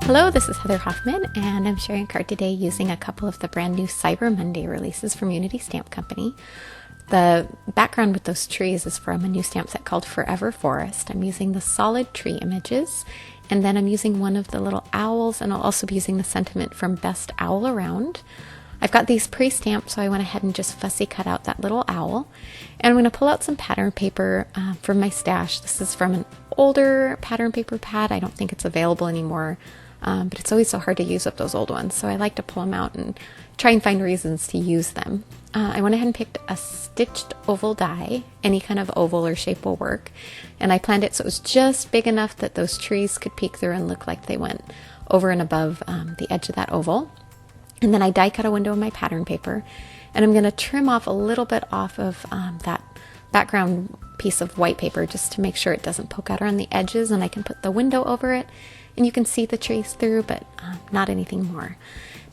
Hello, this is Heather Hoffman, and I'm sharing a card today using a couple of the brand new Cyber Monday releases from Unity Stamp Company. The background with those trees is from a new stamp set called Forever Forest. I'm using the solid tree images, and then I'm using one of the little owls, and I'll also be using the sentiment from Best Owl Around. I've got these pre-stamped, so I went ahead and just fussy cut out that little owl. And I'm going to pull out some pattern paper from my stash. This is from an older pattern paper pad. I don't think it's available anymore, but it's always so hard to use up those old ones. So I like to pull them out and try and find reasons to use them. I went ahead and picked a stitched oval die. Any kind of oval or shape will work. And I planned it so it was just big enough that those trees could peek through and look like they went over and above the edge of that oval. And then I die cut a window in my pattern paper, and I'm going to trim off a little bit off of that background piece of white paper just to make sure it doesn't poke out around the edges, and I can put the window over it and you can see the trees through, but not anything more.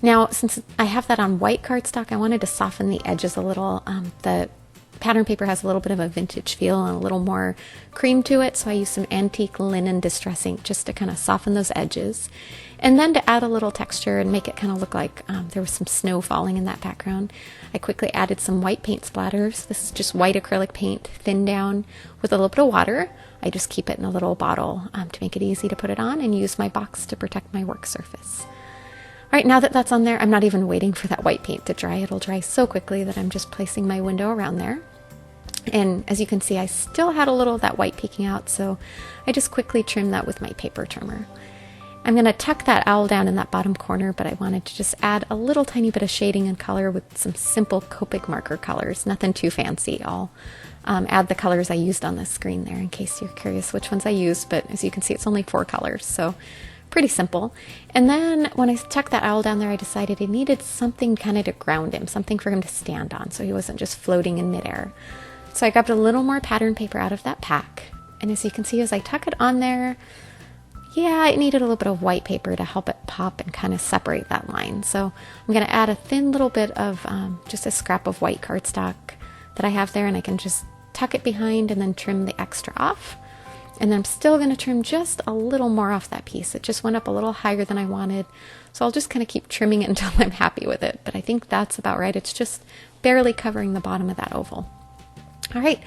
Now, since I have that on white cardstock, I wanted to soften the edges a little. The pattern paper has a little bit of a vintage feel and a little more cream to it, so I used some antique linen distress ink just to kind of soften those edges. And then to add a little texture and make it kind of look like there was some snow falling in that background, I quickly added some white paint splatters. This is just white acrylic paint thinned down with a little bit of water. I just keep it in a little bottle to make it easy to put it on, and use my box to protect my work surface. All right, now that that's on there, I'm not even waiting for that white paint to dry. It'll dry so quickly that I'm just placing my window around there. And as you can see, I still had a little of that white peeking out, so I just quickly trimmed that with my paper trimmer. I'm going to tuck that owl down in that bottom corner, but I wanted to just add a little tiny bit of shading and color with some simple Copic marker colors, nothing too fancy. I'll add the colors I used on the screen there in case you're curious which ones I used, but as you can see, it's only 4 colors, so pretty simple. And then when I tucked that owl down there, I decided I needed something kind of to ground him, something for him to stand on so he wasn't just floating in midair. So I grabbed a little more pattern paper out of that pack, and as you can see, as I tuck it on there, yeah, it needed a little bit of white paper to help it pop and kind of separate that line. So I'm going to add a thin little bit of just a scrap of white cardstock that I have there, and I can just tuck it behind and then trim the extra off. And then I'm still going to trim just a little more off that piece. It just went up a little higher than I wanted, so I'll just kind of keep trimming it until I'm happy with it. But I think that's about right. It's just barely covering the bottom of that oval. All right.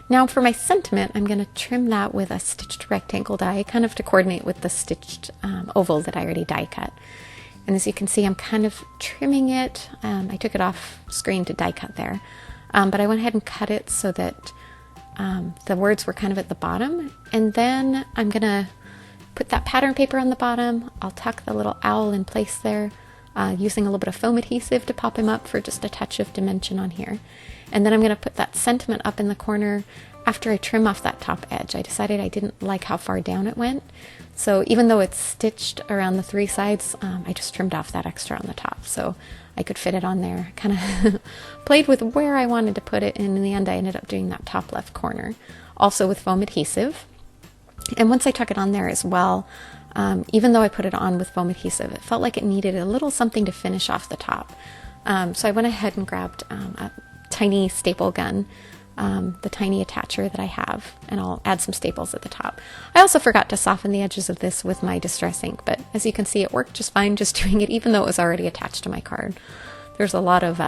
Now for my sentiment, I'm going to trim that with a stitched rectangle die, kind of to coordinate with the stitched oval that I already die cut. And as you can see, I'm kind of trimming it. I took it off screen to die cut there, but I went ahead and cut it so that the words were kind of at the bottom. And then I'm going to put that pattern paper on the bottom. I'll tuck the little owl in place there, using a little bit of foam adhesive to pop him up for just a touch of dimension on here. And then I'm going to put that sentiment up in the corner after I trim off that top edge. I decided I didn't like how far down it went. So even though it's stitched around the 3 sides, I just trimmed off that extra on the top so I could fit it on there. Kind of played with where I wanted to put it, and in the end I ended up doing that top left corner, also with foam adhesive. And once I tuck it on there as well, even though I put it on with foam adhesive, it felt like it needed a little something to finish off the top. So I went ahead and grabbed a tiny staple gun, the tiny attacher that I have, and I'll add some staples at the top. I also forgot to soften the edges of this with my distress ink, but as you can see, it worked just fine just doing it, even though it was already attached to my card. There's a lot of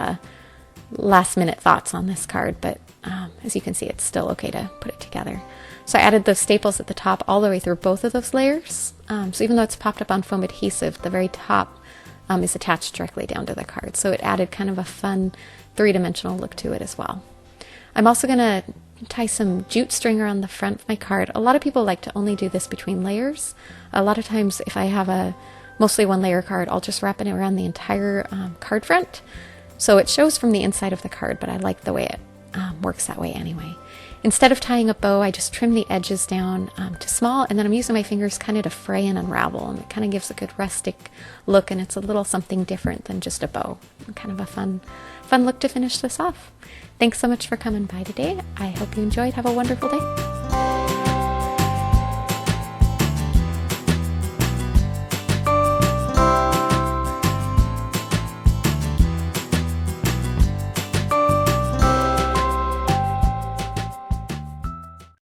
last minute thoughts on this card, but as you can see, it's still okay to put it together. So I added those staples at the top all the way through both of those layers. So even though it's popped up on foam adhesive, the very top is attached directly down to the card. So it added kind of a fun 3-dimensional look to it as well. I'm also going to tie some jute string around the front of my card. A lot of people like to only do this between layers. A lot of times if I have a mostly 1-layer card, I'll just wrap it around the entire card front. So it shows from the inside of the card, but I like the way it works that way anyway. Instead of tying a bow, I just trim the edges down to small, and then I'm using my fingers kind of to fray and unravel, and it kind of gives a good rustic look, and it's a little something different than just a bow. Kind of a fun look to finish this off. Thanks so much for coming by today. I hope you enjoyed. Have a wonderful day.